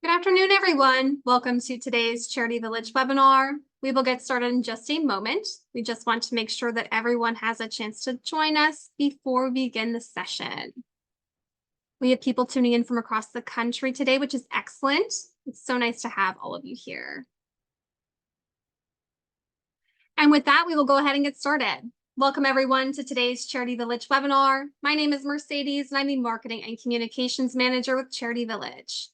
Good afternoon, everyone. Welcome to today's Charity Village webinar. We will get started in just a moment. We just want to make sure that everyone has a chance to join us before we begin the session. We have people tuning in from across the country today, which is excellent. It's so nice to have all of you here. And with that, we will go ahead and get started. Welcome everyone to today's Charity Village webinar. My name is Mercedes and I'm the Marketing and Communications Manager with Charity Village.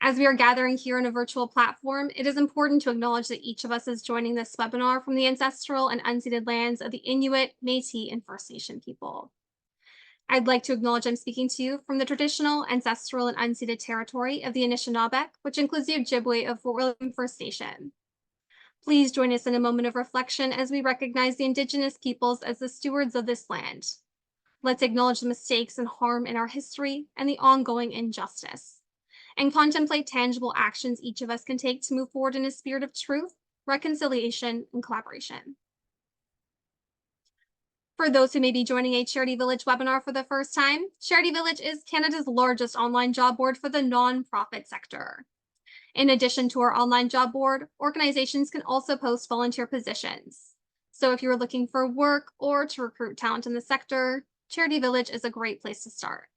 As we are gathering here on a virtual platform, it is important to acknowledge that each of us is joining this webinar from the ancestral and unceded lands of the Inuit, Métis, and First Nation people. I'd like to acknowledge I'm speaking to you from the traditional, ancestral, and unceded territory of the Anishinaabe, which includes the Ojibwe of Fort William First Nation. Please join us in a moment of reflection as we recognize the Indigenous peoples as the stewards of this land. Let's acknowledge the mistakes and harm in our history and the ongoing injustice, and contemplate tangible actions each of us can take to move forward in a spirit of truth, reconciliation, and collaboration. For those who may be joining a Charity Village webinar for the first time, Charity Village is Canada's largest online job board for the nonprofit sector. In addition to our online job board, organizations can also post volunteer positions. So if you're looking for work or to recruit talent in the sector, Charity Village is a great place to start.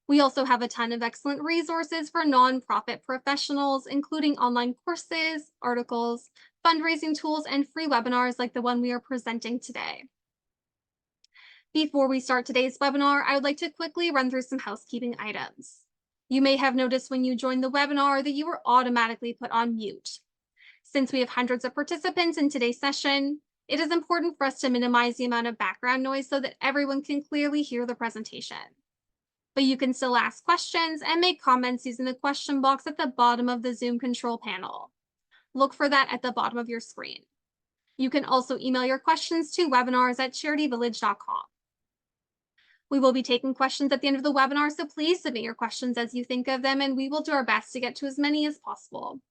We also have a ton of excellent resources for nonprofit professionals, including online courses, articles, fundraising tools, and free webinars like the one we are presenting today. Before we start today's webinar, I would like to quickly run through some housekeeping items. You may have noticed when you joined the webinar that you were automatically put on mute. Since we have hundreds of participants in today's session, it is important for us to minimize the amount of background noise so that everyone can clearly hear the presentation. But you can still ask questions and make comments using the question box at the bottom of the Zoom control panel. Look for that at the bottom of your screen. You can also email your questions to webinars@charityvillage.com. We will be taking questions at the end of the webinar, so please submit your questions as you think of them, and we will do our best to get to as many as possible.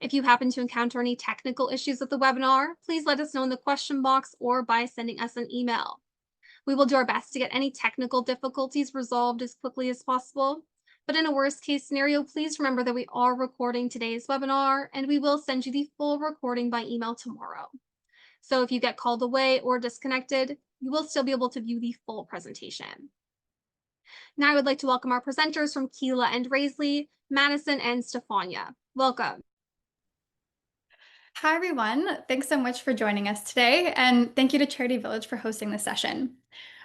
If you happen to encounter any technical issues with the webinar, please let us know in the question box or by sending us an email. We will do our best to get any technical difficulties resolved as quickly as possible. But in a worst case scenario, please remember that we are recording today's webinar and we will send you the full recording by email tomorrow. So if you get called away or disconnected, you will still be able to view the full presentation. Now I would like to welcome our presenters from Keela and Raisley, Madison and Stefania. Welcome. Hi, everyone. Thanks so much for joining us today, and thank you to Charity Village for hosting this session.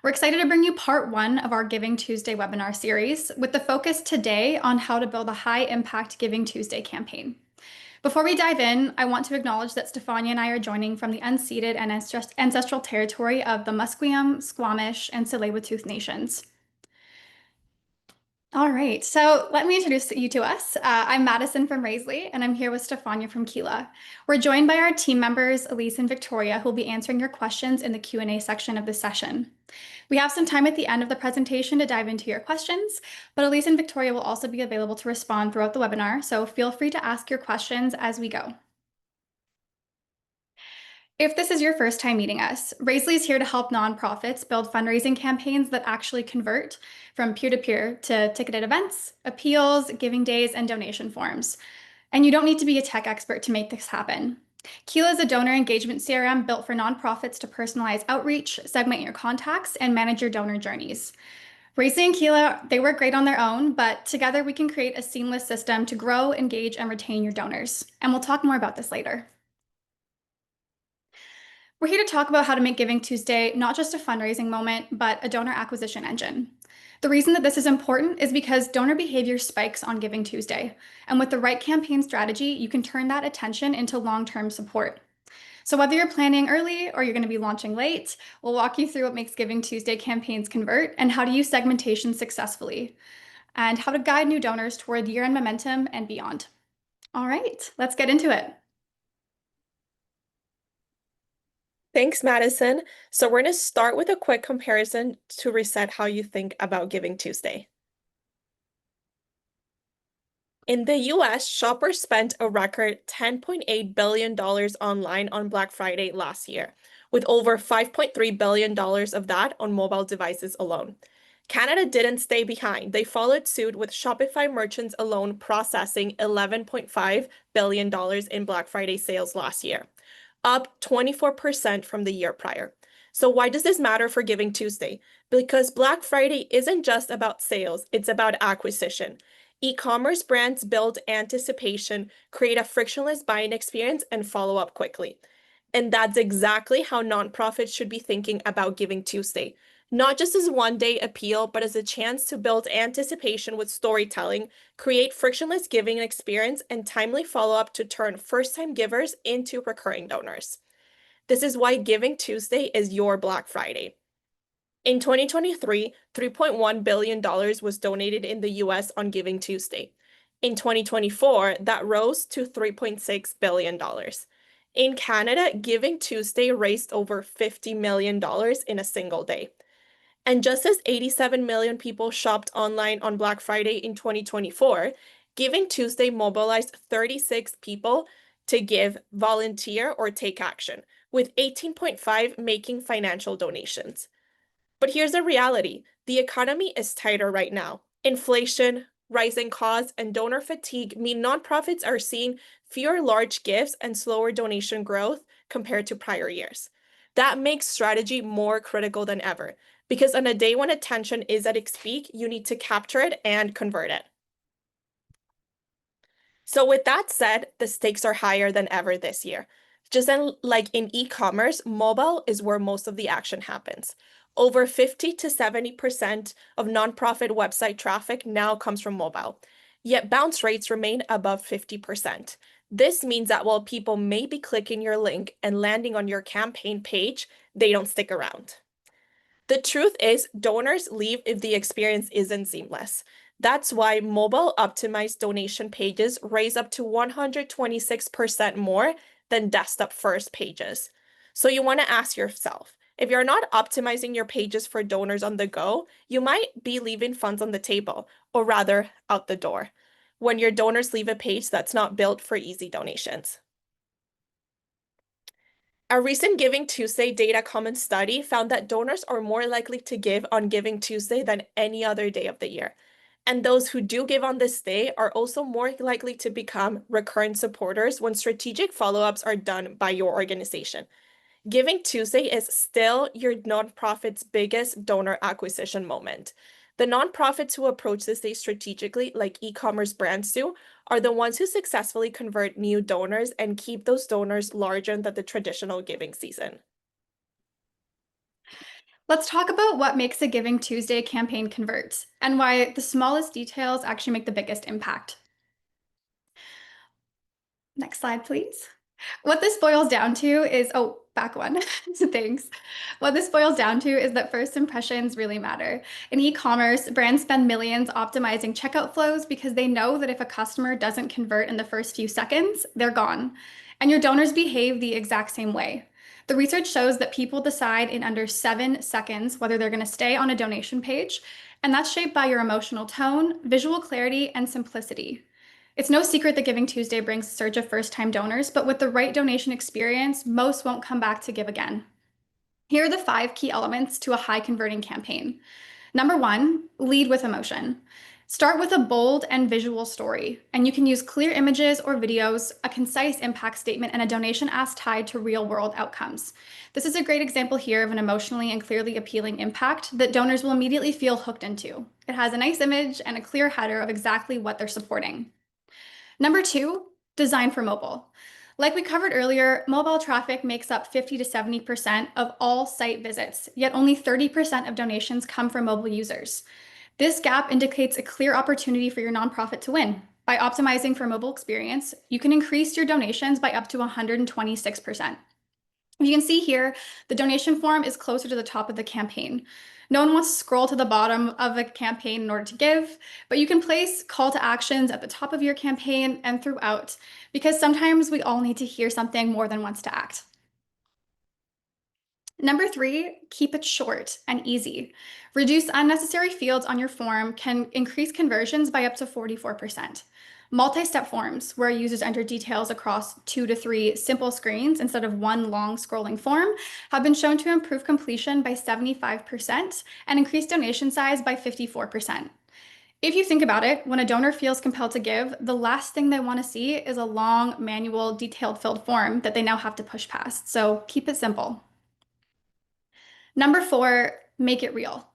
We're excited to bring you part one of our Giving Tuesday webinar series, with the focus today on how to build a high-impact Giving Tuesday campaign. Before we dive in, I want to acknowledge that Stefania and I are joining from the unceded and ancestral territory of the Musqueam, Squamish, and Tsleil-Waututh nations. All right, so let me introduce you to us. I'm Madison from Raisley, and I'm here with Stefania from Keela. We're joined by our team members, Elise and Victoria, who will be answering your questions in the Q&A section of the session. We have some time at the end of the presentation to dive into your questions, but Elise and Victoria will also be available to respond throughout the webinar, so feel free to ask your questions as we go. If this is your first time meeting us, Raisley is here to help nonprofits build fundraising campaigns that actually convert from peer-to-peer to ticketed events, appeals, giving days, and donation forms. And you don't need to be a tech expert to make this happen. Keela is a donor engagement CRM built for nonprofits to personalize outreach, segment your contacts, and manage your donor journeys. Raisley and Keela, they work great on their own, but together we can create a seamless system to grow, engage, and retain your donors. And we'll talk more about this later. We're here to talk about how to make Giving Tuesday not just a fundraising moment, but a donor acquisition engine. The reason that this is important is because donor behavior spikes on Giving Tuesday, and with the right campaign strategy, you can turn that attention into long-term support. So whether you're planning early or you're going to be launching late, we'll walk you through what makes Giving Tuesday campaigns convert and how to use segmentation successfully, and how to guide new donors toward year-end momentum and beyond. All right, let's get into it. Thanks, Madison. So we're going to start with a quick comparison to reset how you think about Giving Tuesday. In the US, shoppers spent a record $10.8 billion online on Black Friday last year, with over $5.3 billion of that on mobile devices alone. Canada didn't stay behind. They followed suit with Shopify merchants alone processing $11.5 billion in Black Friday sales last year, up 24% from the year prior. So why does this matter for Giving Tuesday? Because Black Friday isn't just about sales, it's about acquisition. E-commerce brands build anticipation, create a frictionless buying experience, and follow up quickly. And that's exactly how nonprofits should be thinking about Giving Tuesday. Not just as one-day appeal, but as a chance to build anticipation with storytelling, create frictionless giving experience, and timely follow-up to turn first-time givers into recurring donors. This is why Giving Tuesday is your Black Friday. In 2023, $3.1 billion was donated in the US on Giving Tuesday. In 2024, that rose to $3.6 billion. In Canada, Giving Tuesday raised over $50 million in a single day. And just as 87 million people shopped online on Black Friday in 2024, Giving Tuesday mobilized 36 people to give, volunteer, or take action, with 18.5 making financial donations. But here's the reality. The economy is tighter right now. Inflation, rising costs, and donor fatigue mean nonprofits are seeing fewer large gifts and slower donation growth compared to prior years. That makes strategy more critical than ever, because on a day when attention is at its peak, you need to capture it and convert it. So with that said, the stakes are higher than ever this year. Just like in e-commerce, mobile is where most of the action happens. Over 50 to 70% of nonprofit website traffic now comes from mobile, yet bounce rates remain above 50%. This means that while people may be clicking your link and landing on your campaign page, they don't stick around. The truth is, donors leave if the experience isn't seamless. That's why mobile optimized donation pages raise up to 126% more than desktop first pages. So you want to ask yourself, if you're not optimizing your pages for donors on the go, you might be leaving funds on the table, or rather out the door, when your donors leave a page that's not built for easy donations. A recent Giving Tuesday Data Commons study found that donors are more likely to give on Giving Tuesday than any other day of the year. And those who do give on this day are also more likely to become recurrent supporters when strategic follow-ups are done by your organization. Giving Tuesday is still your nonprofit's biggest donor acquisition moment. The nonprofits who approach this day strategically, like e-commerce brands do, are the ones who successfully convert new donors and keep those donors larger than the traditional giving season. Let's talk about what makes a Giving Tuesday campaign convert and why the smallest details actually make the biggest impact. Next slide, please. What this boils down to is, back one, thanks. What this boils down to is that first impressions really matter. In e-commerce, brands spend millions optimizing checkout flows because they know that if a customer doesn't convert in the first few seconds, they're gone. And your donors behave the exact same way. The research shows that people decide in under 7 seconds whether they're going to stay on a donation page, and that's shaped by your emotional tone, visual clarity, and simplicity. It's no secret that Giving Tuesday brings a surge of first-time donors, but with the right donation experience, most won't come back to give again. Here are the 5 key elements to a high-converting campaign. Number 1, lead with emotion. Start with a bold and visual story, and you can use clear images or videos, a concise impact statement, and a donation ask tied to real-world outcomes. This is a great example here of an emotionally and clearly appealing impact that donors will immediately feel hooked into. It has a nice image and a clear header of exactly what they're supporting. Number 2, design for mobile. Like we covered earlier, mobile traffic makes up 50 to 70% of all site visits, yet only 30% of donations come from mobile users. This gap indicates a clear opportunity for your nonprofit to win. By optimizing for mobile experience, you can increase your donations by up to 126%. You can see here, the donation form is closer to the top of the campaign. No one wants to scroll to the bottom of a campaign in order to give, but you can place call to actions at the top of your campaign and throughout, because sometimes we all need to hear something more than once to act. Number 3, keep it short and easy. Reduce unnecessary fields on your form can increase conversions by up to 44%. Multi-step forms, where users enter details across 2 to 3 simple screens instead of one long scrolling form, have been shown to improve completion by 75% and increase donation size by 54%. If you think about it, when a donor feels compelled to give, the last thing they want to see is a long, manual, detailed filled form that they now have to push past. So keep it simple. Number 4, make it real.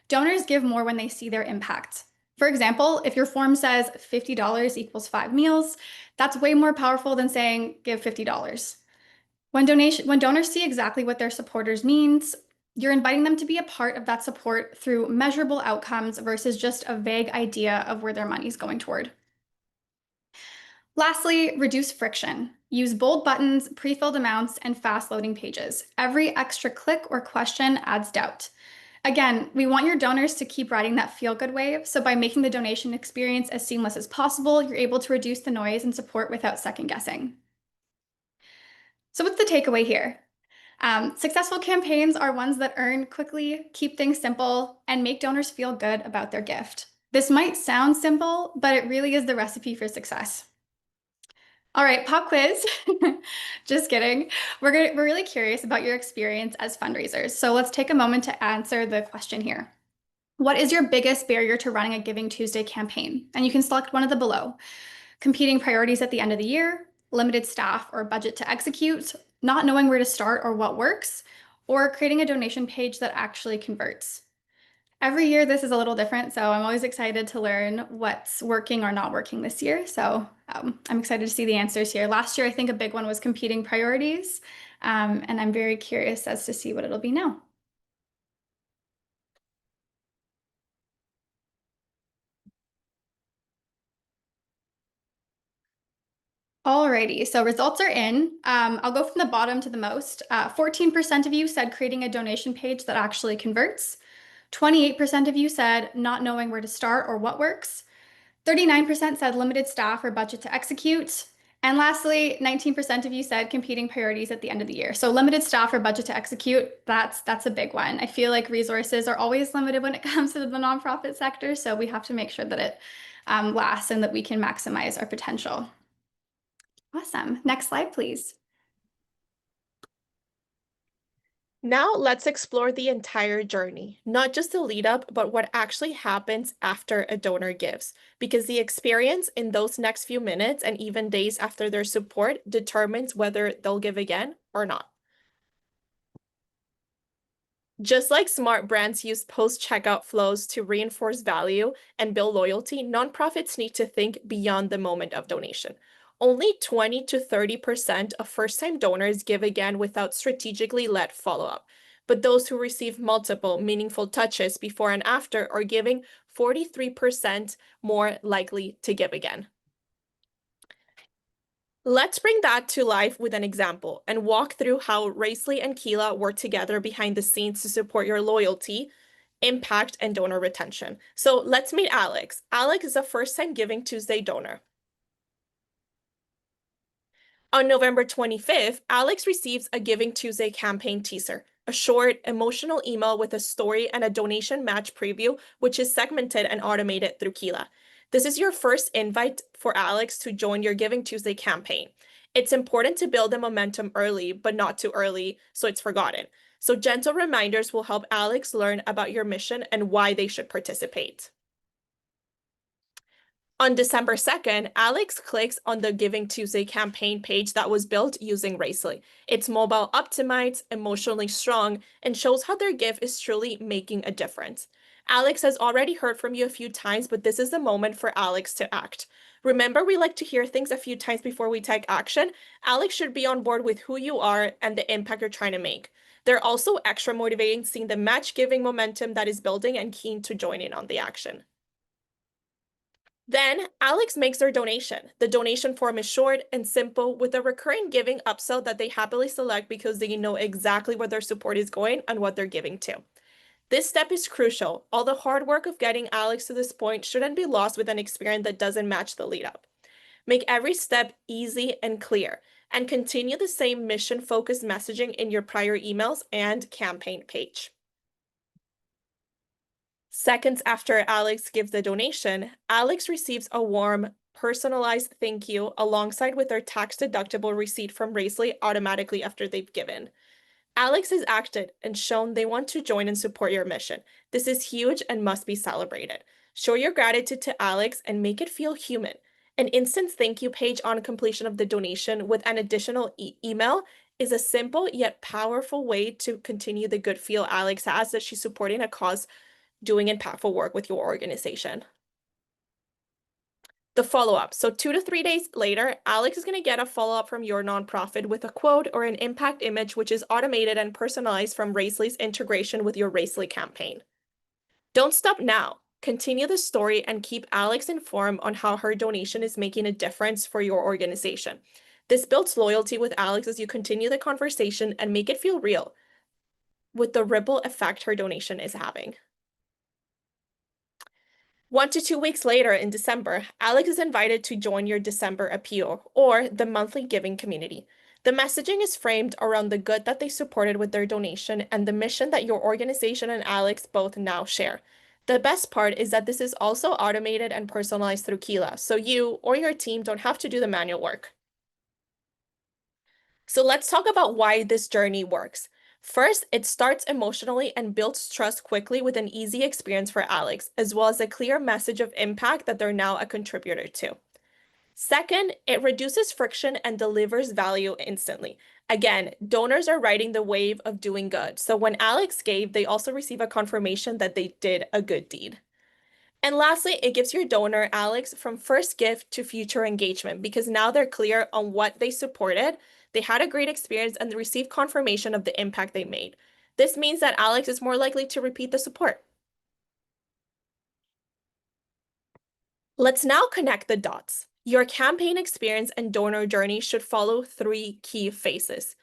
Donors give more when they see their impact. For example, if your form says $50 equals 5 meals, that's way more powerful than saying give $50. When donors see exactly what their supporters means, you're inviting them to be a part of that support through measurable outcomes versus just a vague idea of where their money's going toward. Lastly, reduce friction. Use bold buttons, pre-filled amounts, and fast-loading pages. Every extra click or question adds doubt. Again, we want your donors to keep riding that feel-good wave, so by making the donation experience as seamless as possible, you're able to reduce the noise and support without second-guessing. So what's the takeaway here? Successful campaigns are ones that earn quickly, keep things simple, and make donors feel good about their gift. This might sound simple, but it really is the recipe for success. All right, pop quiz. Just kidding. We're really curious about your experience as fundraisers. So let's take a moment to answer the question here. What is your biggest barrier to running a Giving Tuesday campaign? And you can select one of the below. Competing priorities at the end of the year, limited staff or budget to execute, not knowing where to start or what works, or creating a donation page that actually converts. Every year, this is a little different, so I'm always excited to learn what's working or not working this year. So I'm excited to see the answers here. Last year, I think a big one was competing priorities, and I'm very curious as to see what it'll be now. Alrighty, so results are in. I'll go from the bottom to the most. 14% of you said creating a donation page that actually converts. 28% of you said not knowing where to start or what works. 39% said limited staff or budget to execute. And lastly, 19% of you said competing priorities at the end of the year. So limited staff or budget to execute, that's a big one. I feel like resources are always limited when it comes to the nonprofit sector, so we have to make sure that it lasts and that we can maximize our potential. Awesome. Next slide, please. Now let's explore the entire journey, not just the lead up, but what actually happens after a donor gives, because the experience in those next few minutes and even days after their support determines whether they'll give again or not. Just like smart brands use post-checkout flows to reinforce value and build loyalty, nonprofits need to think beyond the moment of donation. Only 20 to 30% of first-time donors give again without strategically led follow-up. But those who receive multiple meaningful touches before and after are giving 43% more likely to give again. Let's bring that to life with an example and walk through how Raisley and Keela work together behind the scenes to support your loyalty, impact, and donor retention. So let's meet Alex. Alex is a first-time Giving Tuesday donor. On November 25th, Alex receives a Giving Tuesday campaign teaser, a short, emotional email with a story and a donation match preview, which is segmented and automated through Keela. This is your first invite for Alex to join your Giving Tuesday campaign. It's important to build the momentum early, but not too early, so it's forgotten. So gentle reminders will help Alex learn about your mission and why they should participate. On December 2nd, Alex clicks on the Giving Tuesday campaign page that was built using Raisley. It's mobile optimized, emotionally strong, and shows how their gift is truly making a difference. Alex has already heard from you a few times, but this is the moment for Alex to act. Remember, we like to hear things a few times before we take action. Alex should be on board with who you are and the impact you're trying to make. They're also extra motivating seeing the match giving momentum that is building and keen to join in on the action. Then Alex makes their donation. The donation form is short and simple with a recurring giving upsell that they happily select because they know exactly where their support is going and what they're giving to. This step is crucial. All the hard work of getting Alex to this point shouldn't be lost with an experience that doesn't match the lead up. Make every step easy and clear. and continue the same mission-focused messaging in your prior emails and campaign page. Seconds after Alex gives the donation, Alex receives a warm, personalized thank you alongside with their tax-deductible receipt from Raisley automatically after they've given. Alex has acted and shown they want to join and support your mission. This is huge and must be celebrated. Show your gratitude to Alex and make it feel human. An instant thank you page on completion of the donation with an additional email is a simple yet powerful way to continue the good feel Alex has that she's supporting a cause, doing impactful work with your organization. The follow-up. So 2 to 3 days later, Alex is going to get a follow-up from your nonprofit with a quote or an impact image, which is automated and personalized from Raisley's integration with your Raisley campaign. Don't stop now. Continue the story and keep Alex informed on how her donation is making a difference for your organization. This builds loyalty with Alex as you continue the conversation and make it feel real with the ripple effect her donation is having. 1 to 2 weeks later in December, Alex is invited to join your December appeal or the monthly giving community. The messaging is framed around the good that they supported with their donation and the mission that your organization and Alex both now share. The best part is that this is also automated and personalized through Keela, so you or your team don't have to do the manual work. So let's talk about why this journey works. First, it starts emotionally and builds trust quickly with an easy experience for Alex, as well as a clear message of impact that they're now a contributor to. Second, it reduces friction and delivers value instantly. Again, donors are riding the wave of doing good. So when Alex gave, they also receive a confirmation that they did a good deed. And lastly, it gives your donor, Alex, from first gift to future engagement because now they're clear on what they supported, they had a great experience, and they received confirmation of the impact they made. This means that Alex is more likely to repeat the support. Let's now connect the dots. Your campaign experience and donor journey should follow 3 key phases.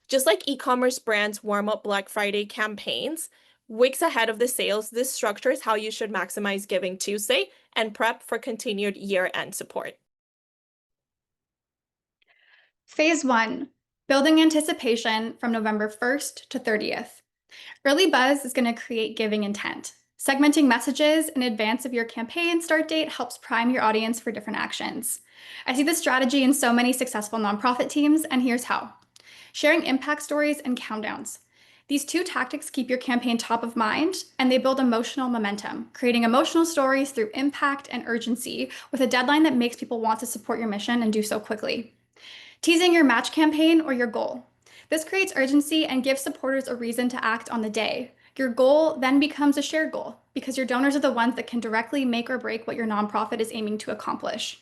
Just like e-commerce brands warm up Black Friday campaigns, weeks ahead of the sales, this structure is how you should maximize Giving Tuesday and prep for continued year-end support. Phase 1, building anticipation from November 1st to 30th. Early buzz is going to create giving intent. Segmenting messages in advance of your campaign start date helps prime your audience for different actions. I see this strategy in so many successful nonprofit teams, and here's how. Sharing impact stories and countdowns. These 2 tactics keep your campaign top of mind, and they build emotional momentum, creating emotional stories through impact and urgency with a deadline that makes people want to support your mission and do so quickly. Teasing your match campaign or your goal. This creates urgency and gives supporters a reason to act on the day. Your goal then becomes a shared goal because your donors are the ones that can directly make or break what your nonprofit is aiming to accomplish.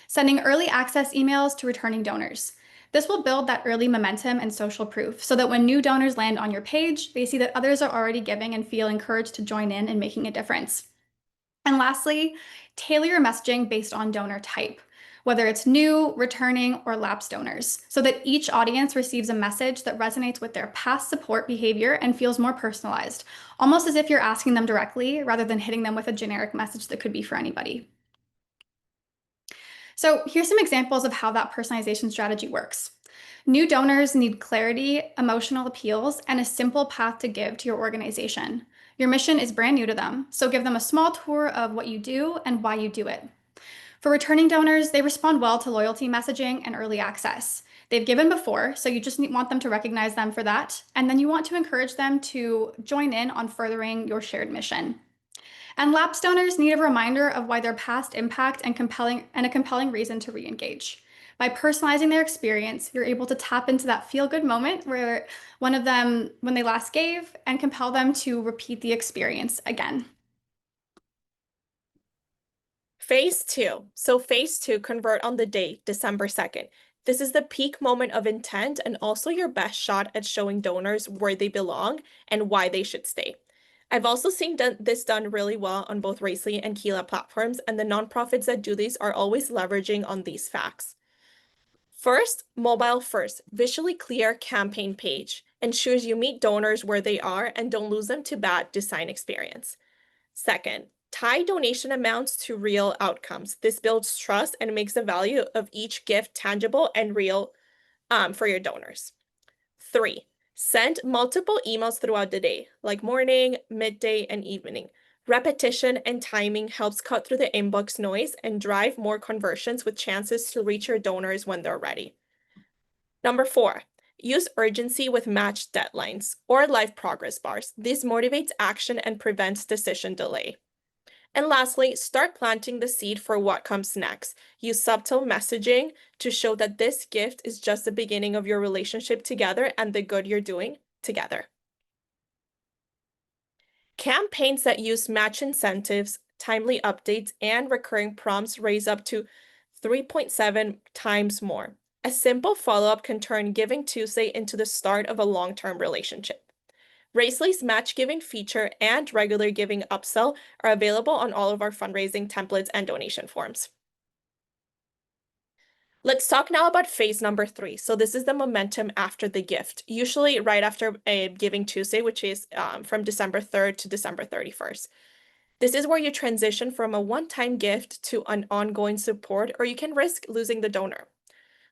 Sending early access emails to returning donors. This will build that early momentum and social proof so that when new donors land on your page, they see that others are already giving and feel encouraged to join in and making a difference. And lastly, tailor your messaging based on donor type, whether it's new, returning, or lapsed donors, so that each audience receives a message that resonates with their past support behavior and feels more personalized, almost as if you're asking them directly rather than hitting them with a generic message that could be for anybody. So here's some examples of how that personalization strategy works. New donors need clarity, emotional appeals, and a simple path to give to your organization. Your mission is brand new to them, so give them a small tour of what you do and why you do it. For returning donors, they respond well to loyalty messaging and early access. They've given before, so you just want them to recognize them for that, and then you want to encourage them to join in on furthering your shared mission. And lapsed donors need a reminder of why their past impact and a compelling reason to re-engage. By personalizing their experience, you're able to tap into that feel-good moment where one of them, when they last gave, and compel them to repeat the experience again. Phase 2. So phase 2, convert on the day, December 2nd. This is the peak moment of intent and also your best shot at showing donors where they belong and why they should stay. I've also seen this done really well on both Raisley and Keela platforms, and the nonprofits that do these are always leveraging on these facts. First, mobile first, visually clear campaign page ensures you meet donors where they are and don't lose them to bad design experience. Second, tie donation amounts to real outcomes. This builds trust and makes the value of each gift tangible and real for your donors. 3, send multiple emails throughout the day, like morning, midday, and evening. Repetition and timing helps cut through the inbox noise and drive more conversions with chances to reach your donors when they're ready. Number 4, use urgency with matched deadlines or live progress bars. This motivates action and prevents decision delay. And lastly, start planting the seed for what comes next. Use subtle messaging to show that this gift is just the beginning of your relationship together and the good you're doing together. Campaigns that use match incentives, timely updates, and recurring prompts raise up to 3.7 times more. A simple follow-up can turn Giving Tuesday into the start of a long-term relationship. Raisley's Match Giving feature and regular giving upsell are available on all of our fundraising templates and donation forms. Let's talk now about phase number 3. So this is the momentum after the gift, usually right after a Giving Tuesday, which is from December 3rd to December 31st. This is where you transition from a one-time gift to an ongoing support, or you can risk losing the donor.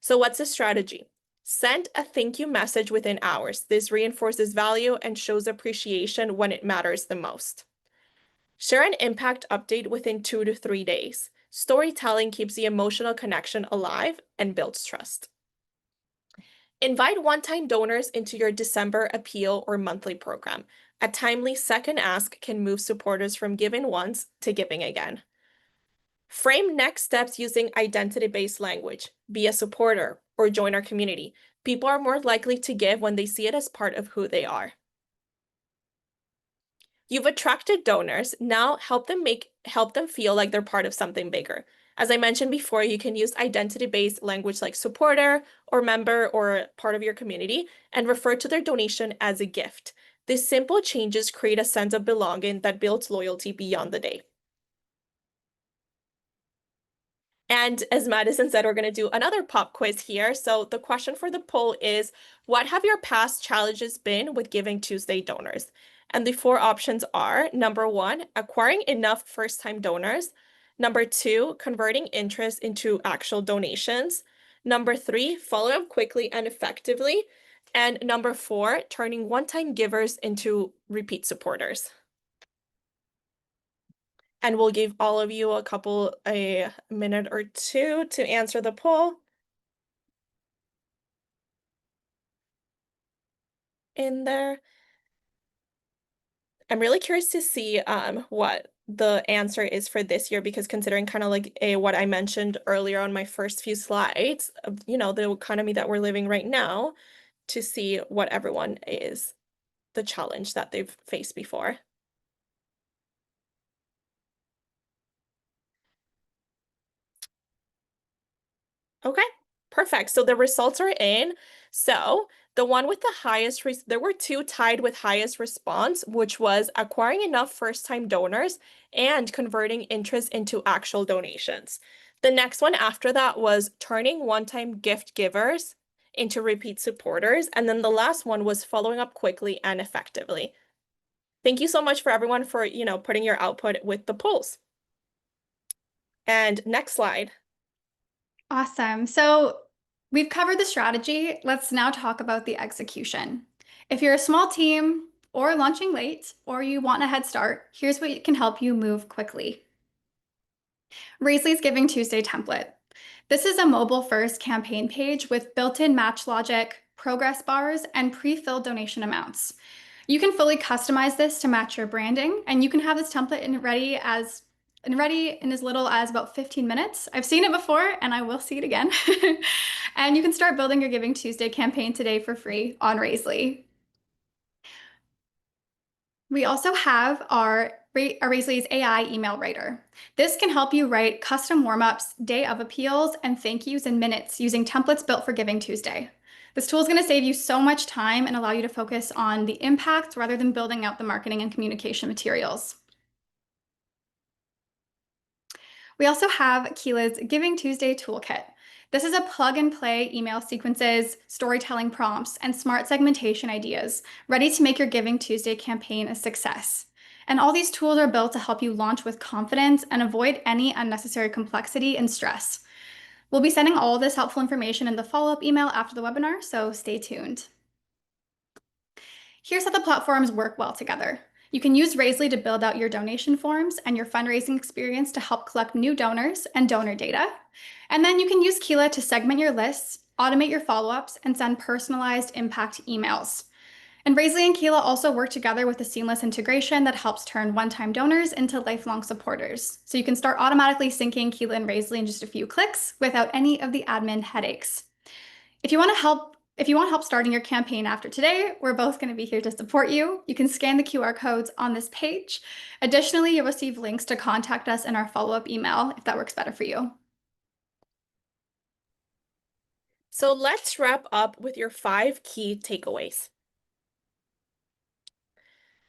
So what's the strategy? Send a thank you message within hours. This reinforces value and shows appreciation when it matters the most. Share an impact update within 2 to 3 days. Storytelling keeps the emotional connection alive and builds trust. Invite one-time donors into your December appeal or monthly program. A timely second ask can move supporters from giving once to giving again. Frame next steps using identity-based language. Be a supporter or join our community. People are more likely to give when they see it as part of who they are. You've attracted donors. Now help them feel like they're part of something bigger. As I mentioned before, you can use identity-based language like supporter or member or part of your community and refer to their donation as a gift. These simple changes create a sense of belonging that builds loyalty beyond the day. And as Madison said, we're going to do another pop quiz here. So the question for the poll is, what have your past challenges been with Giving Tuesday donors? And the 4 options are, number 1, acquiring enough first-time donors. Number 2, converting interest into actual donations. Number 3, following up quickly and effectively. And number 4, turning one-time givers into repeat supporters. And we'll give all of you a minute or 2 to answer the poll. In there. I'm really curious to see what the answer is for this year, because considering kind of like what I mentioned earlier on my first few slides of, the economy that we're living right now, to see what everyone is, the challenge that they've faced before. Okay, perfect. So the results are in. So the one with the highest, there were 2 tied with highest response, which was acquiring enough first-time donors and converting interest into actual donations. The next one after that was turning one-time gift givers into repeat supporters. And then the last one was following up quickly and effectively. Thank you so much for everyone for, putting your output with the polls. And next slide. Awesome. So we've covered the strategy. Let's now talk about the execution. If you're a small team or launching late, or you want a head start, here's what can help you move quickly. Raisley's Giving Tuesday template. This is a mobile-first campaign page with built-in match logic, progress bars, and pre-filled donation amounts. You can fully customize this to match your branding, and you can have this template ready in as little as about 15 minutes. I've seen it before, and I will see it again. And you can start building your Giving Tuesday campaign today for free on Raisley. We also have our Raisley's AI email writer. This can help you write custom warm-ups, day of appeals, and thank yous in minutes using templates built for Giving Tuesday. This tool is going to save you so much time and allow you to focus on the impact rather than building out the marketing and communication materials. We also have Keela's Giving Tuesday Toolkit. This is a plug-and-play email sequences, storytelling prompts, and smart segmentation ideas, ready to make your Giving Tuesday campaign a success. And all these tools are built to help you launch with confidence and avoid any unnecessary complexity and stress. We'll be sending all this helpful information in the follow-up email after the webinar, so stay tuned. Here's how the platforms work well together. You can use Raisely to build out your donation forms and your fundraising experience to help collect new donors and donor data. And then you can use Keela to segment your lists, automate your follow-ups, and send personalized impact emails. And Raisely and Keela also work together with a seamless integration that helps turn one-time donors into lifelong supporters. So you can start automatically syncing Keela and Raisely in just a few clicks without any of the admin headaches. If you want help starting your campaign after today, we're both going to be here to support you. You can scan the QR codes on this page. Additionally, you'll receive links to contact us in our follow-up email if that works better for you. So let's wrap up with your 5 key takeaways.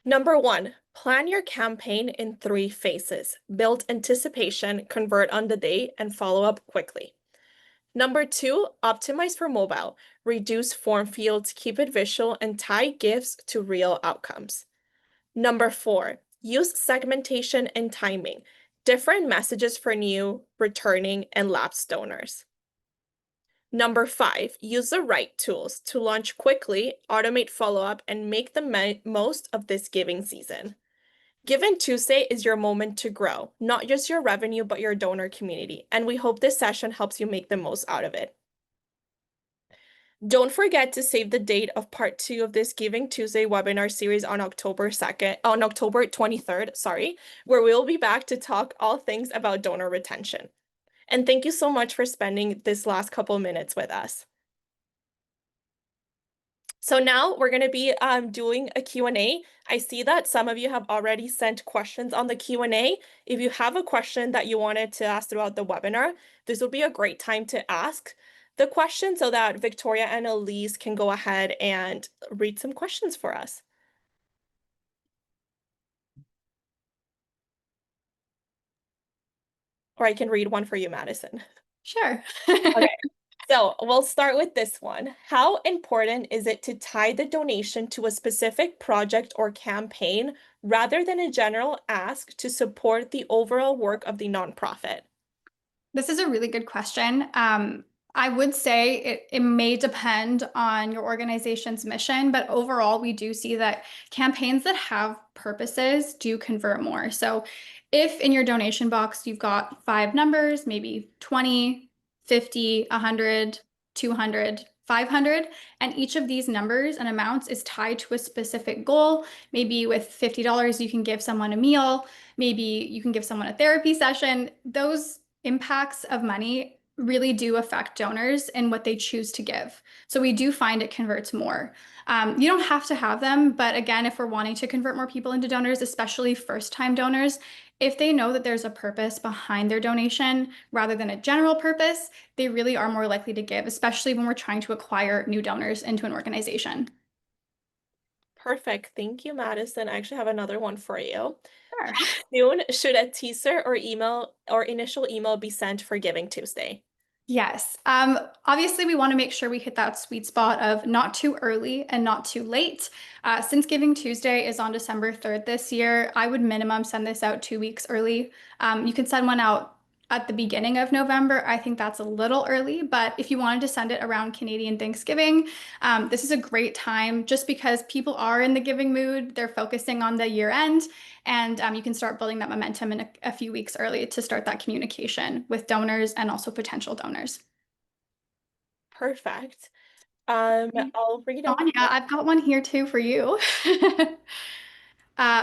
Number 1, plan your campaign in 3 phases. Build anticipation, convert on the day, and follow up quickly. Number 2, optimize for mobile. Reduce form fields, keep it visual, and tie gifts to real outcomes. Number 4, use segmentation and timing. Different messages for new, returning, and lapsed donors. Number 5, use the right tools to launch quickly, automate follow-up, and make the most of this giving season. Giving Tuesday is your moment to grow, not just your revenue, but your donor community, and we hope this session helps you make the most out of it. Don't forget to save the date of part 2 of this Giving Tuesday webinar series on October 23rd, where we'll be back to talk all things about donor retention. And thank you so much for spending this last couple minutes with us. So now we're going to be doing a Q&A. I see that some of you have already sent questions on the Q&A. If you have a question that you wanted to ask throughout the webinar, this will be a great time to ask the question so that Victoria and Elise can go ahead and read some questions for us. Or I can read one for you, Madison. Sure. Okay. So we'll start with this one. How important is it to tie the donation to a specific project or campaign rather than a general ask to support the overall work of the nonprofit? This is a really good question. I would say it may depend on your organization's mission, but overall, we do see that campaigns that have purposes do convert more. So if in your donation box, you've got 5 numbers, maybe 20, 50, 100, 200, 500, and each of these numbers and amounts is tied to a specific goal. Maybe with $50, you can give someone a meal. Maybe you can give someone a therapy session. Those impacts of money really do affect donors and what they choose to give. So we do find it converts more. You don't have to have them, but again, if we're wanting to convert more people into donors, especially first-time donors, if they know that there's a purpose behind their donation rather than a general purpose, they really are more likely to give, especially when we're trying to acquire new donors into an organization. Perfect. Thank you, Madison. I actually have another one for you. Sure. How soon should a teaser or email or initial email be sent for Giving Tuesday? Yes. Obviously, we want to make sure we hit that sweet spot of not too early and not too late. Since Giving Tuesday is on December 3rd this year, I would minimum send this out 2 weeks early. You can send one out at the beginning of November. I think that's a little early, but if you wanted to send it around Canadian Thanksgiving, this is a great time just because people are in the giving mood. They're focusing on the year end, and you can start building that momentum in a few weeks early to start that communication with donors and also potential donors. Perfect. I'll read out. Anya, I've got one here too for you.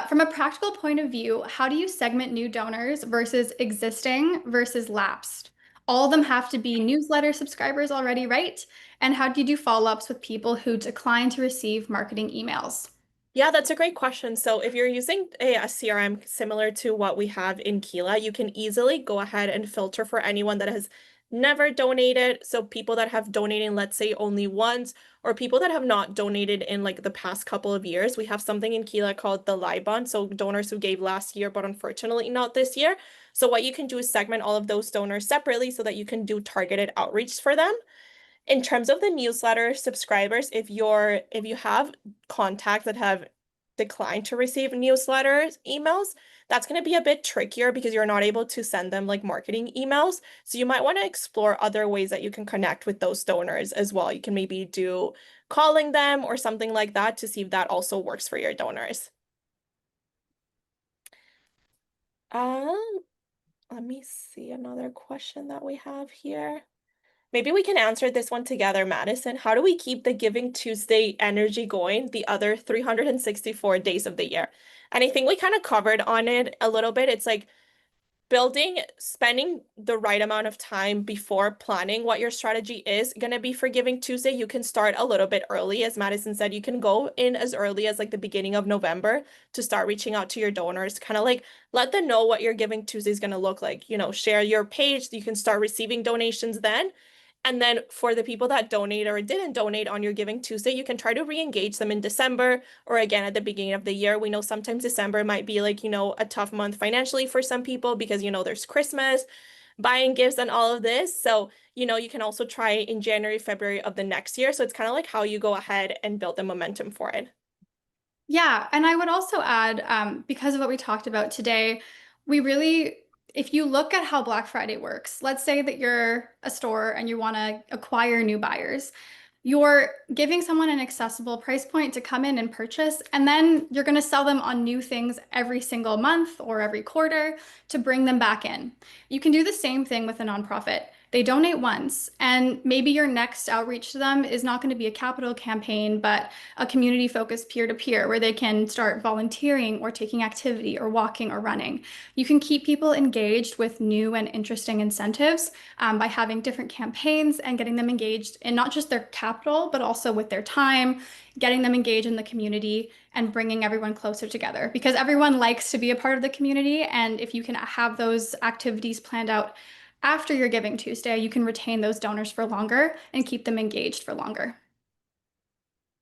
From a practical point of view, how do you segment new donors versus existing versus lapsed? All of them have to be newsletter subscribers already, right? And how do you do follow-ups with people who decline to receive marketing emails? Yeah, that's a great question. So if you're using a CRM similar to what we have in Keela, you can easily go ahead and filter for anyone that has never donated. So people that have donated, let's say only once, or people that have not donated in like the past couple of years. We have something in Keela called the LIBON. So donors who gave last year, but unfortunately not this year. So what you can do is segment all of those donors separately so that you can do targeted outreach for them. In terms of the newsletter subscribers, if you have contacts that have decline to receive newsletters, emails, that's going to be a bit trickier because you're not able to send them like marketing emails. So you might want to explore other ways that you can connect with those donors as well. You can maybe do calling them or something like that to see if that also works for your donors. Let me see another question that we have here. Maybe we can answer this one together, Madison. How do we keep the Giving Tuesday energy going the other 364 days of the year? And I think we kind of covered on it a little bit. It's like spending the right amount of time before planning what your strategy is going to be for Giving Tuesday. You can start a little bit early. As Madison said, you can go in as early as like the beginning of November to start reaching out to your donors, kind of like let them know what your Giving Tuesday is going to look like. You know, share your page. You can start receiving donations then. And then for the people that donate or didn't donate on your Giving Tuesday, you can try to re-engage them in December or again at the beginning of the year. We know sometimes December might be like, a tough month financially for some people because, there's Christmas, buying gifts and all of this. So, you can also try in January, February of the next year. So it's kind of like how you go ahead and build the momentum for it. Yeah, and I would also add, because of what we talked about today, if you look at how Black Friday works, let's say that you're a store and you want to acquire new buyers. You're giving someone an accessible price point to come in and purchase, and then you're going to sell them on new things every single month or every quarter to bring them back in. You can do the same thing with a nonprofit. They donate once, and maybe your next outreach to them is not going to be a capital campaign, but a community-focused peer-to-peer where they can start volunteering or taking activity or walking or running. You can keep people engaged with new and interesting incentives by having different campaigns and getting them engaged in not just their capital, but also with their time, getting them engaged in the community and bringing everyone closer together because everyone likes to be a part of the community. And if you can have those activities planned out after your Giving Tuesday, you can retain those donors for longer and keep them engaged for longer.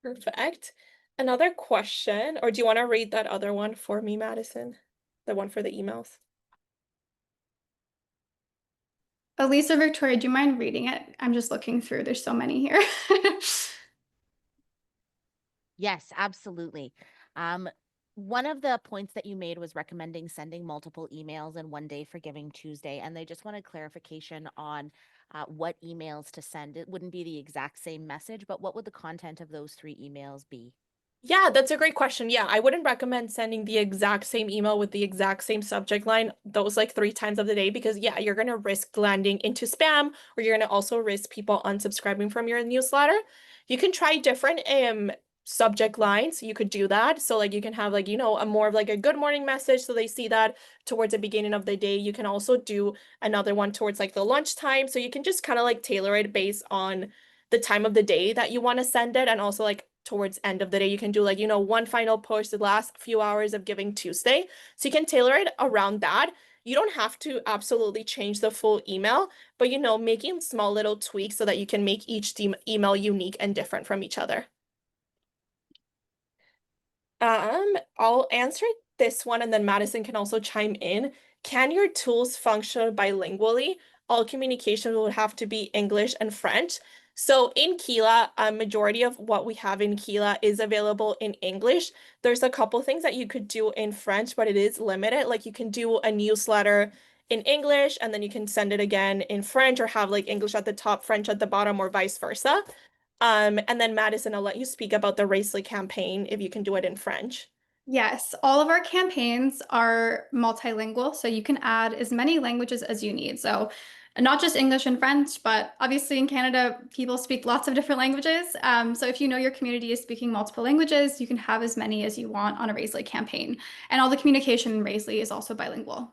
Perfect. Another question, or do you want to read that other one for me, Madison? The one for the emails? Elisa Victoria, do you mind reading it? I'm just looking through. There's so many here. Yes, absolutely. One of the points that you made was recommending sending multiple emails in one day for Giving Tuesday, and they just wanted clarification on what emails to send. It wouldn't be the exact same message, but what would the content of those 3 emails be? Yeah, that's a great question. Yeah, I wouldn't recommend sending the exact same email with the exact same subject line those like 3 times of the day because yeah, you're gonna risk landing into spam or you're gonna also risk people unsubscribing from your newsletter. You can try different subject lines. You could do that. So like you can have like, a more of like a good morning message so they see that towards the beginning of the day. You can also do another one towards like the lunchtime. So you can just kind of like tailor it based on the time of the day that you want to send it and also like towards end of the day you can do like one final push the last few hours of Giving Tuesday, so you can tailor it around that. You don't have to absolutely change the full email, but making small little tweaks so that you can make each email unique and different from each other. I'll answer this one and then Madison can also chime in. Can your tools function bilingually? All communication would have to be English and French. So in Keela, a majority of what we have in Keela is available in English. There's a couple things that you could do in French, but it is limited. Like you can do a newsletter in English and then you can send it again in French or have like English at the top, French at the bottom, or vice versa. And then Madison, I'll let you speak about the Racely campaign if you can do it in French. Yes, all of our campaigns are multilingual, so you can add as many languages as you need. So not just English and French, but obviously in Canada, people speak lots of different languages. So if you know your community is speaking multiple languages, you can have as many as you want on a Raisley campaign. And all the communication in Raisley is also bilingual.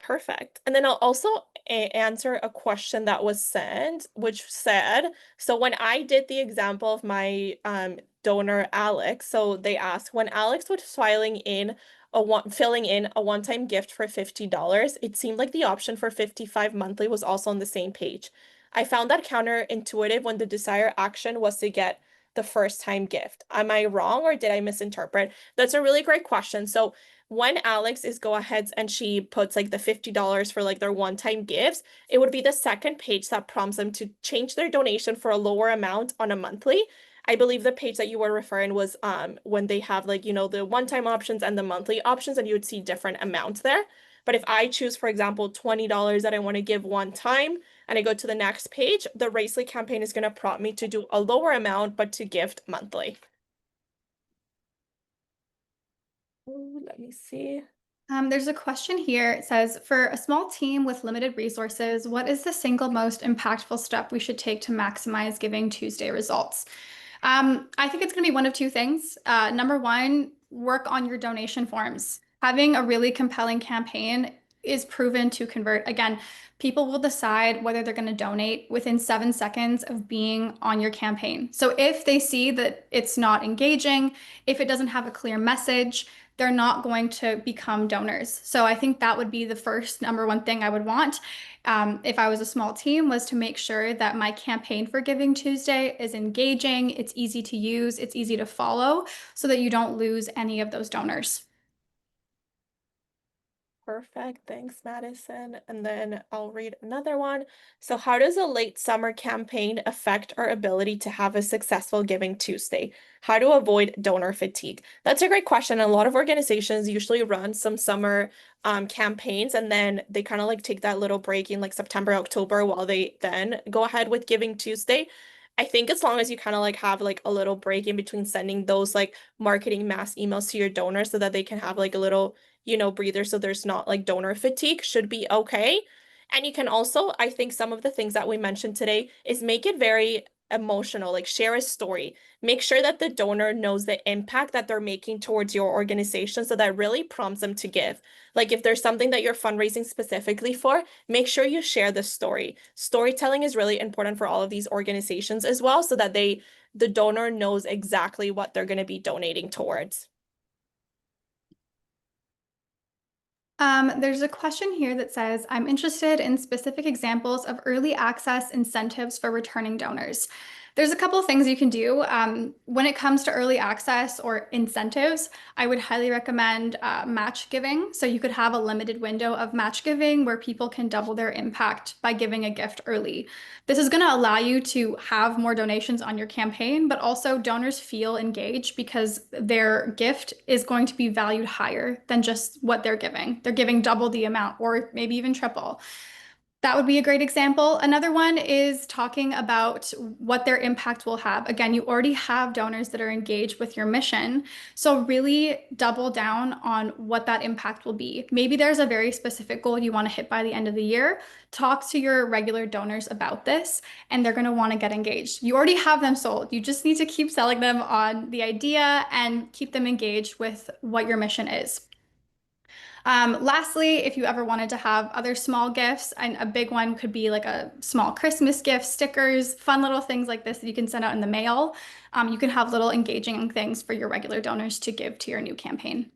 Perfect. And then I'll also answer a question that was sent, which said, so when I did the example of my donor Alex, so they asked when Alex was filling in a one-time gift for $50, it seemed like the option for 55 monthly was also on the same page. I found that counterintuitive when the desired action was to get the first time gift. Am I wrong or did I misinterpret? That's a really great question. So when Alex is go ahead and she puts like the $50 for like their one-time gifts, it would be the second page that prompts them to change their donation for a lower amount on a monthly. I believe the page that you were referring was when they have like, the one-time options and the monthly options, and you would see different amounts there. But if I choose, for example, $20 that I want to give one time, and I go to the next page, the Racely campaign is going to prompt me to do a lower amount, but to gift monthly. Ooh, let me see. There's a question here. It says, for a small team with limited resources, what is the single most impactful step we should take to maximize Giving Tuesday results? I think it's going to be one of two things. Number one, work on your donation forms. Having a really compelling campaign is proven to convert. Again, people will decide whether they're going to donate within 7 seconds of being on your campaign. So if they see that it's not engaging, if it doesn't have a clear message, they're not going to become donors. So I think that would be the first number one thing I would want. If I was a small team, was to make sure that my campaign for Giving Tuesday is engaging, it's easy to use, it's easy to follow, so that you don't lose any of those donors. Perfect. Thanks, Madison. And then I'll read another one. So, how does a late summer campaign affect our ability to have a successful Giving Tuesday? How to avoid donor fatigue? That's a great question. A lot of organizations usually run some summer campaigns, and then they kind of like take that little break in like September, October while they then go ahead with Giving Tuesday. I think as long as you kind of like have like a little break in between sending those like marketing mass emails to your donors so that they can have like a little breather, so there's not like donor fatigue, should be okay. And you can also, I think some of the things that we mentioned today is make it very emotional, like share a story. Make sure that the donor knows the impact that they're making towards your organization, so that really prompts them to give. Like if there's something that you're fundraising specifically for, make sure you share the story. Storytelling is really important for all of these organizations as well, so that the donor knows exactly what they're going to be donating towards. There's a question here that says, I'm interested in specific examples of early access incentives for returning donors. There's a couple of things you can do. When it comes to early access or incentives, I would highly recommend match giving. So you could have a limited window of match giving where people can double their impact by giving a gift early. This is going to allow you to have more donations on your campaign, but also donors feel engaged because their gift is going to be valued higher than just what they're giving. They're giving double the amount or maybe even triple. That would be a great example. Another one is talking about what their impact will have. Again, you already have donors that are engaged with your mission. So really double down on what that impact will be. Maybe there's a very specific goal you want to hit by the end of the year. Talk to your regular donors about this, and they're going to want to get engaged. You already have them sold. You just need to keep selling them on the idea and keep them engaged with what your mission is. Lastly, if you ever wanted to have other small gifts, and a big one could be like a small Christmas gift, stickers, fun little things like this that you can send out in the mail. You can have little engaging things for your regular donors to give to your new campaign.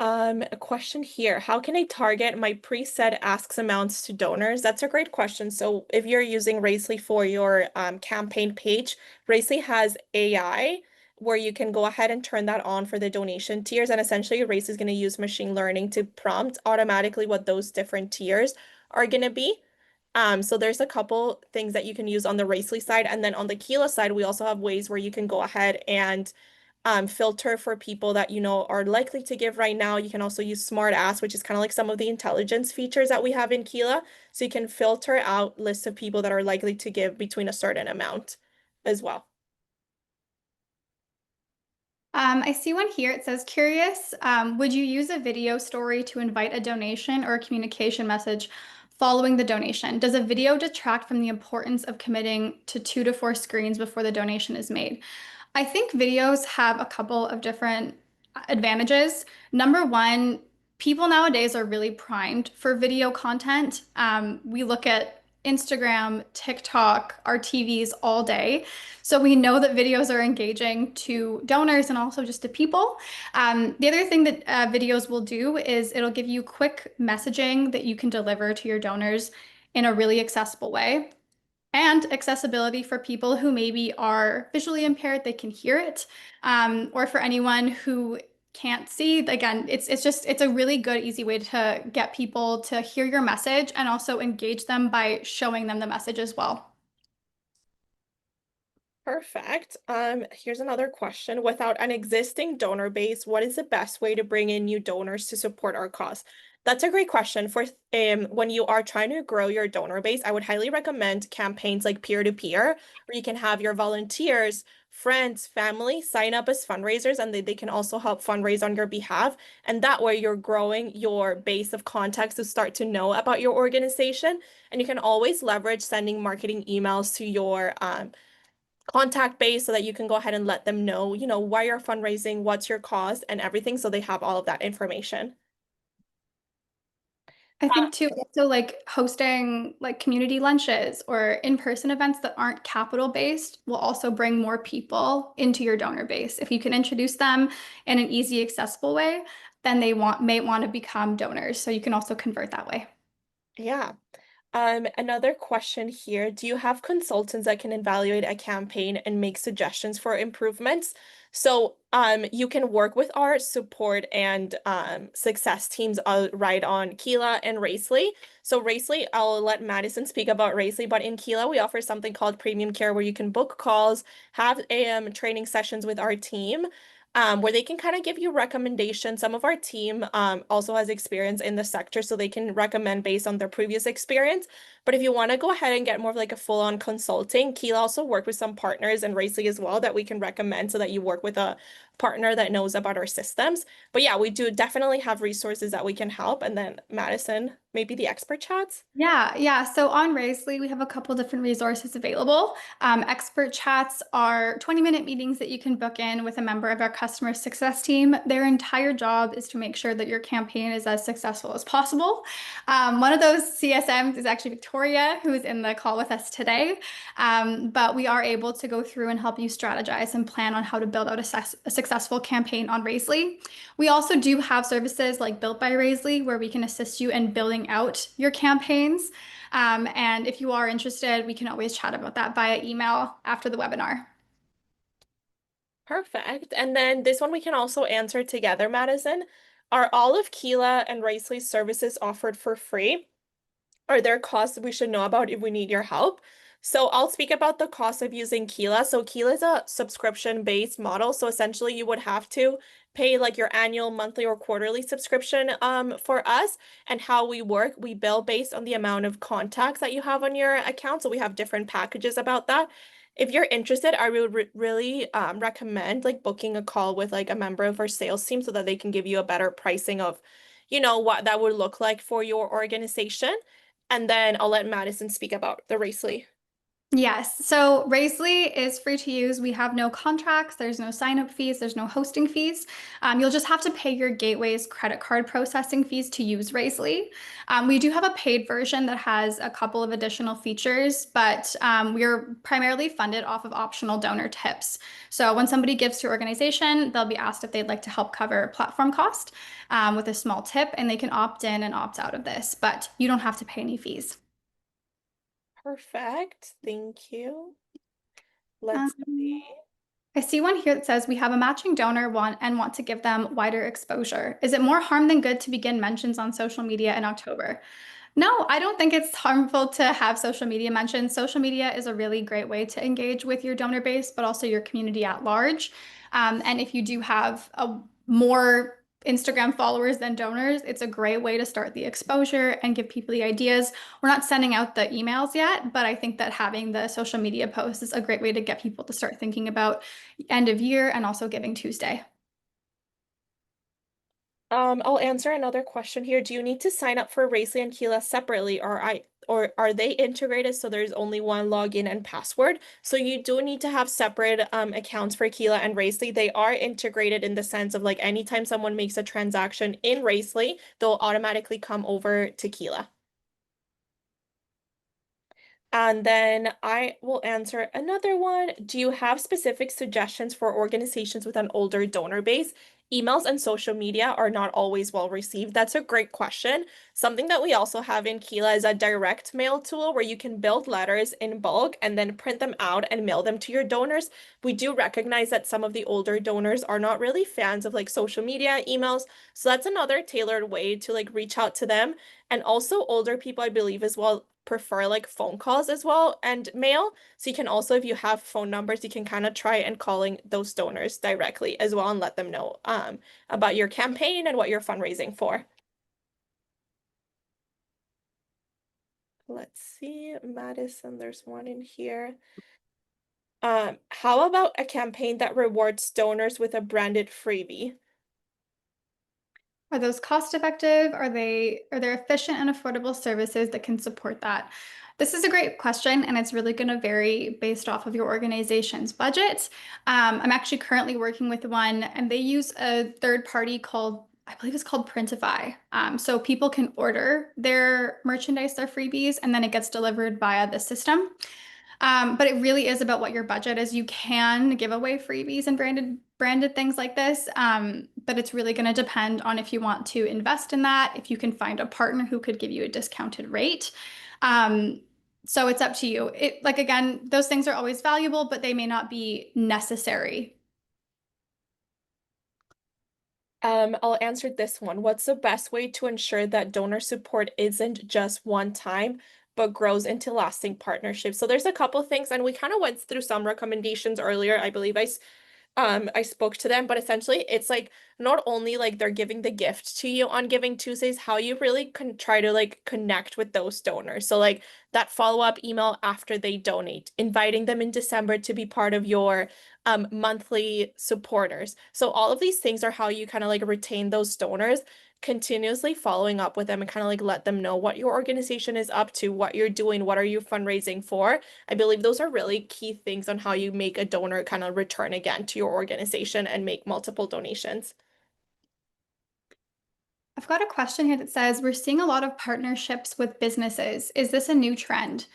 A question here. How can I target my preset asks amounts to donors? That's a great question. So if you're using Racely for your campaign page, Racely has AI where you can go ahead and turn that on for the donation tiers. And essentially, Racely is going to use machine learning to prompt automatically what those different tiers are going to be. So there's a couple things that you can use on the Racely side. And then on the Keela side, we also have ways where you can go ahead and filter for people that are likely to give right now. You can also use Smart Ask, which is kind of like some of the intelligence features that we have in Keela. So you can filter out lists of people that are likely to give between a certain amount as well. I see one here. It says, curious, would you use a video story to invite a donation or a communication message following the donation? Does a video detract from the importance of committing to 2 to 4 screens before the donation is made? I think videos have a couple of different advantages. Number one, people nowadays are really primed for video content. We look at Instagram, TikTok, our TVs all day. So we know that videos are engaging to donors and also just to people. The other thing that videos will do is it'll give you quick messaging that you can deliver to your donors in a really accessible way. And accessibility for people who maybe are visually impaired, they can hear it. Or for anyone who can't see, again, it's a really good, easy way to get people to hear your message and also engage them by showing them the message as well. Perfect. Here's another question. Without an existing donor base, what is the best way to bring in new donors to support our cause? That's a great question. For when you are trying to grow your donor base, I would highly recommend campaigns like peer-to-peer, where you can have your volunteers, friends, family sign up as fundraisers, and they can also help fundraise on your behalf. And that way you're growing your base of contacts to start to know about your organization. And you can always leverage sending marketing emails to your contact base so that you can go ahead and let them know, why you're fundraising, what's your cause, and everything, so they have all of that information. I think too, also like hosting like community lunches or in-person events that aren't capital based will also bring more people into your donor base. If you can introduce them in an easy, accessible way, then they may want to become donors. So you can also convert that way. Yeah. Another question here. Do you have consultants that can evaluate a campaign and make suggestions for improvements? So, you can work with our support and success teams right on Keela and Racely. So Racely, I'll let Madison speak about Racely, but in Keela, we offer something called Premium Care where you can book calls, have training sessions with our team. Where they can kind of give you recommendations. Some of our team also has experience in the sector, so they can recommend based on their previous experience. But if you want to go ahead and get more of like a full-on consulting, Keela also work with some partners and Racely as well that we can recommend so that you work with a partner that knows about our systems. But yeah, we do definitely have resources that we can help. And then Madison, maybe the expert chats. Yeah. So on Raisley, we have a couple different resources available. Expert chats are 20-minute meetings that you can book in with a member of our customer success team. Their entire job is to make sure that your campaign is as successful as possible. One of those CSMs is actually Victoria, who is in the call with us today. But we are able to go through and help you strategize and plan on how to build out a successful campaign on Raisley. We also do have services like Built by Raisley, where we can assist you in building out your campaigns. And if you are interested, we can always chat about that via email after the webinar. Perfect. And then this one we can also answer together, Madison. Are all of Keela and Racely's services offered for free? Are there costs we should know about if we need your help? So I'll speak about the cost of using Keela. So Keela is a subscription-based model. So essentially you would have to pay like your annual, monthly, or quarterly subscription for us. And how we work, we bill based on the amount of contacts that you have on your account. So we have different packages about that. If you're interested, I would really recommend like booking a call with like a member of our sales team so that they can give you a better pricing of, what that would look like for your organization. And then I'll let Madison speak about the Racely. Yes, so Raisley is free to use. We have no contracts, there's no sign-up fees, there's no hosting fees. You'll just have to pay your gateway's credit card processing fees to use Raisley. We do have a paid version that has a couple of additional features, but we're primarily funded off of optional donor tips. So when somebody gives to your organization, they'll be asked if they'd like to help cover platform cost with a small tip, and they can opt in and opt out of this, but you don't have to pay any fees. Perfect. Thank you. Let's see. I see one here that says we have a matching donor want to give them wider exposure. Is it more harm than good to begin mentions on social media in October? No, I don't think it's harmful to have social media mentions. Social media is a really great way to engage with your donor base, but also your community at large. And if you do have more Instagram followers than donors, it's a great way to start the exposure and give people the ideas. We're not sending out the emails yet, but I think that having the social media posts is a great way to get people to start thinking about end of year and also Giving Tuesday. I'll answer another question here. Do you need to sign up for Racely and Keela separately, or are they integrated so there's only one login and password? So you do need to have separate accounts for Keela and Racely. They are integrated in the sense of like anytime someone makes a transaction in Racely, they'll automatically come over to Keela. And then I will answer another one. Do you have specific suggestions for organizations with an older donor base? Emails and social media are not always well received. That's a great question. Something that we also have in Keela is a direct mail tool where you can build letters in bulk and then print them out and mail them to your donors. We do recognize that some of the older donors are not really fans of like social media, emails. So that's another tailored way to like reach out to them. And also older people, I believe as well, prefer like phone calls as well and mail. So you can also, if you have phone numbers, you can kind of try and calling those donors directly as well and let them know about your campaign and what you're fundraising for. Let's see, Madison, there's one in here. How about a campaign that rewards donors with a branded freebie? Are those cost effective? Are there efficient and affordable services that can support that? This is a great question, and it's really going to vary based off of your organization's budget. I'm actually currently working with one, and they use a third party called, I believe it's called Printify. So people can order their merchandise, their freebies, and then it gets delivered via the system. But it really is about what your budget is. You can give away freebies and branded things like this, but it's really going to depend on if you want to invest in that, if you can find a partner who could give you a discounted rate. So it's up to you. Like again, those things are always valuable, but they may not be necessary. I'll answer this one. What's the best way to ensure that donor support isn't just one time, but grows into lasting partnerships? So there's a couple things, and we kind of went through some recommendations earlier. I believe I spoke to them, but essentially it's like not only like they're giving the gift to you on Giving Tuesdays, how you really can try to like connect with those donors. So like that follow-up email after they donate, inviting them in December to be part of your monthly supporters. So all of these things are how you kind of like retain those donors, continuously following up with them and kind of like let them know what your organization is up to, what you're doing, what are you fundraising for. I believe those are really key things on how you make a donor kind of return again to your organization and make multiple donations. I've got a question here that says, we're seeing a lot of partnerships with businesses. Is this a new trend?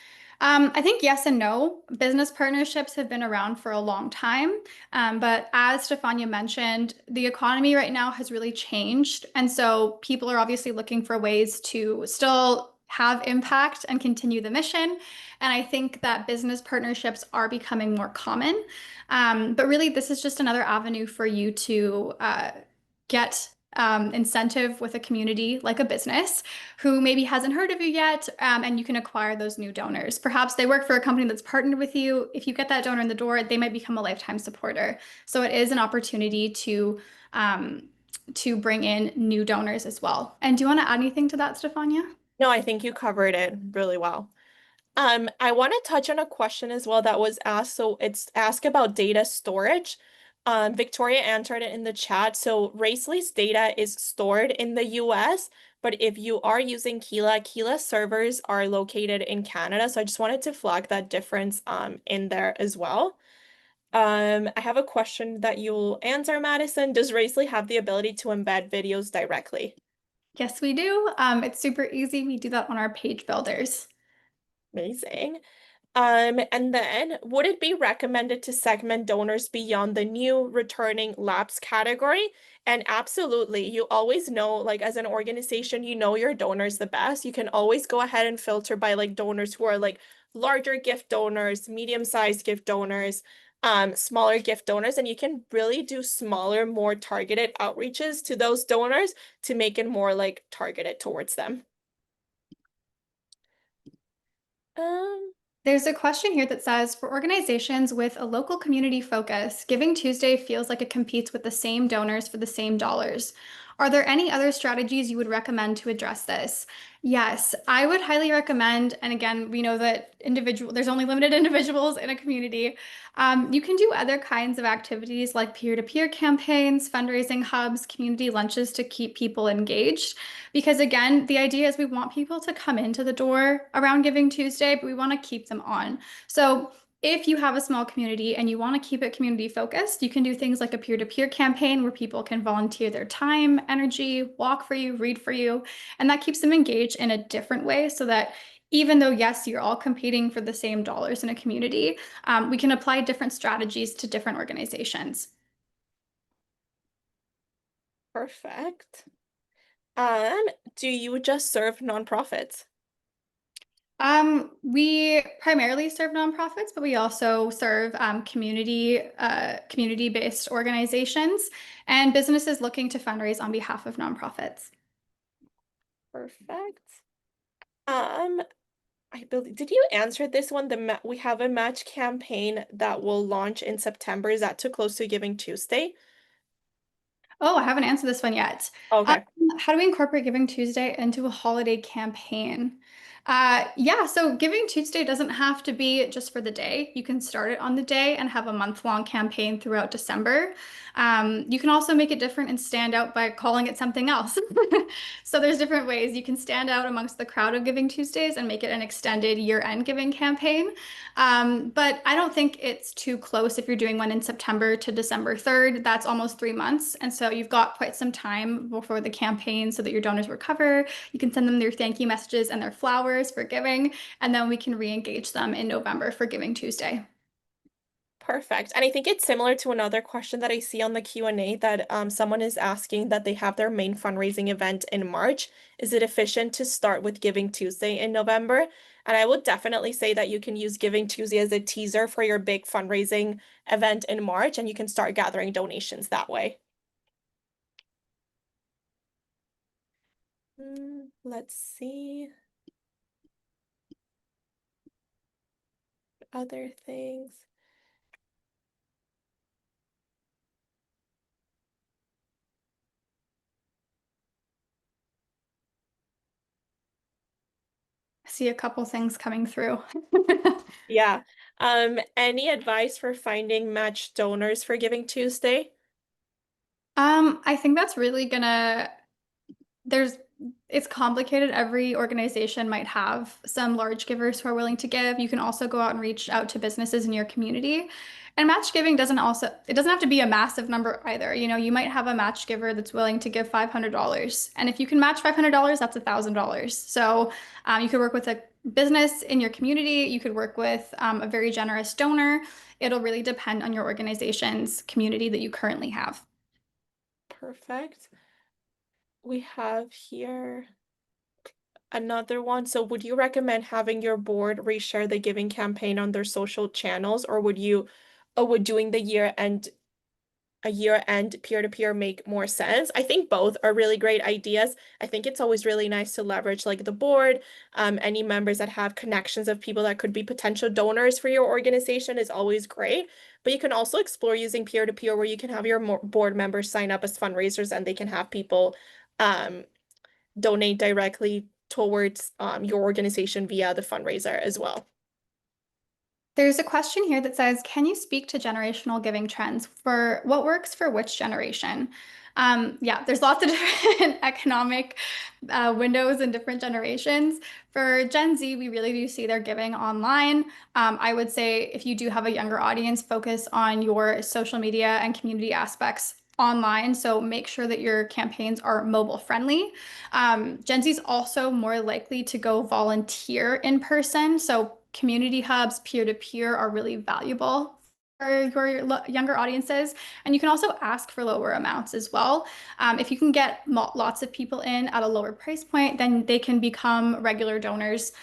I think yes and no. Business partnerships have been around for a long time. But as Stefania mentioned, the economy right now has really changed. And so people are obviously looking for ways to still have impact and continue the mission. And I think that business partnerships are becoming more common. But really, this is just another avenue for you to get incentive with a community like a business who maybe hasn't heard of you yet, and you can acquire those new donors. Perhaps they work for a company that's partnered with you. If you get that donor in the door, they might become a lifetime supporter. So it is an opportunity to bring in new donors as well. And do you want to add anything to that, Stefania? No, I think you covered it really well. I want to touch on a question as well that was asked. So it's asked about data storage. Victoria answered it in the chat. So Racely's data is stored in the US, but if you are using Keela servers are located in Canada. So I just wanted to flag that difference in there as well. I have a question that you'll answer, Madison. Does Racely have the ability to embed videos directly? Yes, we do. It's super easy. We do that on our page builders. Amazing. And then would it be recommended to segment donors beyond the new returning lapse category? And absolutely, you always know, like as an organization, you know your donors the best. You can always go ahead and filter by like donors who are like larger gift donors, medium-sized gift donors, smaller gift donors, and you can really do smaller, more targeted outreaches to those donors to make it more like targeted towards them. There's a question here that says, for organizations with a local community focus, Giving Tuesday feels like it competes with the same donors for the same dollars. Are there any other strategies you would recommend to address this? Yes, I would highly recommend, and again, we know that there's only limited individuals in a community. You can do other kinds of activities like peer-to-peer campaigns, fundraising hubs, community lunches to keep people engaged. Because again, the idea is we want people to come into the door around Giving Tuesday, but we want to keep them on. So if you have a small community and you want to keep it community focused, you can do things like a peer-to-peer campaign where people can volunteer their time, energy, walk for you, read for you, and that keeps them engaged in a different way so that even though, yes, you're all competing for the same dollars in a community, we can apply different strategies to different organizations. Perfect. Do you just serve nonprofits? We primarily serve nonprofits, but we also serve community-based organizations and businesses looking to fundraise on behalf of nonprofits. Perfect. Um, I believe, did you answer this one? We have a match campaign that will launch in September. Is that too close to Giving Tuesday? Oh, I haven't answered this one yet. Okay. How do we incorporate Giving Tuesday into a holiday campaign? Yeah, so Giving Tuesday doesn't have to be just for the day. You can start it on the day and have a month-long campaign throughout December. You can also make it different and stand out by calling it something else. So there's different ways you can stand out amongst the crowd of Giving Tuesdays and make it an extended year-end giving campaign. But I don't think it's too close if you're doing one in September to December 3rd. That's almost 3 months. And so you've got quite some time before the campaign so that your donors recover. You can send them their thank you messages and their flowers for giving, and then we can re-engage them in November for Giving Tuesday. Perfect. And I think it's similar to another question that I see on the Q&A that someone is asking that they have their main fundraising event in March. Is it efficient to start with Giving Tuesday in November? And I would definitely say that you can use Giving Tuesday as a teaser for your big fundraising event in March, and you can start gathering donations that way. Let's see. Other things. I see a couple things coming through. Yeah. Any advice for finding matched donors for Giving Tuesday? I think that's really there's it's complicated. Every organization might have some large givers who are willing to give. You can also go out and reach out to businesses in your community. And match giving it doesn't have to be a massive number either. You know, you might have a match giver that's willing to give $500. And if you can match $500, that's $1,000. So you could work with a business in your community. You could work with a very generous donor. It'll really depend on your organization's community that you currently have. Perfect. We have here another one. So would you recommend having your board reshare the giving campaign on their social channels, or would doing a year-end peer-to-peer make more sense? I think both are really great ideas. I think it's always really nice to leverage like the board, any members that have connections of people that could be potential donors for your organization is always great. But you can also explore using peer-to-peer where you can have your board members sign up as fundraisers and they can have people donate directly towards your organization via the fundraiser as well. There's a question here that says, can you speak to generational giving trends for what works for which generation? Yeah, there's lots of different economic windows and different generations. For Gen Z, we really do see their giving online. I would say if you do have a younger audience, focus on your social media and community aspects online. So make sure that your campaigns are mobile friendly. Gen Z is also more likely to go volunteer in person. So community hubs, peer-to-peer are really valuable for your younger audiences. And you can also ask for lower amounts as well. If you can get lots of people in at a lower price point, then they can become regular donors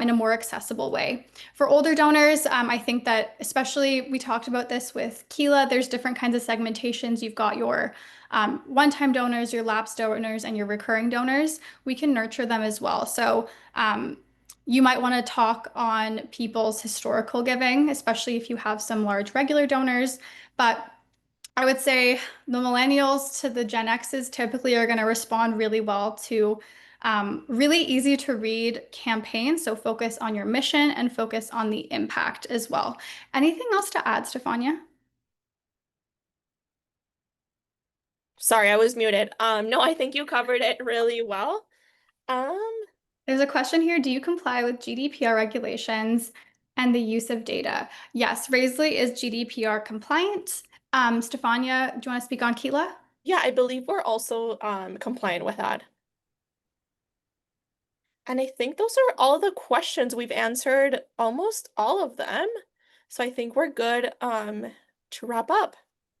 in a more accessible way. For older donors, I think that especially we talked about this with Keela, there's different kinds of segmentations. You've got your one-time donors, your lapsed donors, and your recurring donors. We can nurture them as well. So you might want to talk on people's historical giving, especially if you have some large regular donors. But I would say the millennials to the Gen X's typically are going to respond really well to really easy to read campaigns. So focus on your mission and focus on the impact as well. Anything else to add, Stefania? Sorry, I was muted. No, I think you covered it really well. Um, There's a question here. Do you comply with GDPR regulations and the use of data? Yes, Raisley is GDPR compliant. Stefania, do you want to speak on Keela? yeah, I believe we're also compliant with that. And I think those are all the questions. We've answered almost all of them. So I think we're good to wrap up.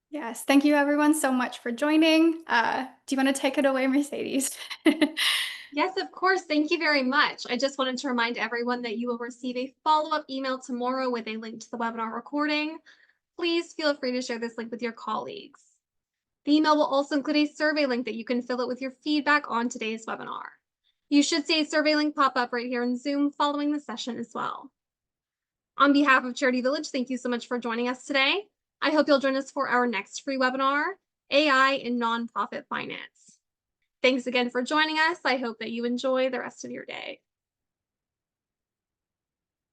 Yes, thank you everyone so much for joining. Do you want to take it away, Mercedes? Yes, of course. Thank you very much. I just wanted to remind everyone that you will receive a follow-up email tomorrow with a link to the webinar recording. Please feel free to share this link with your colleagues. The email will also include a survey link that you can fill out with your feedback on today's webinar. You should see a survey link pop up right here in Zoom following the session as well. On behalf of Charity Village, thank you so much for joining us today. I hope you'll join us for our next free webinar, AI in Nonprofit Finance. Thanks again for joining us. I hope that you enjoy the rest of your day.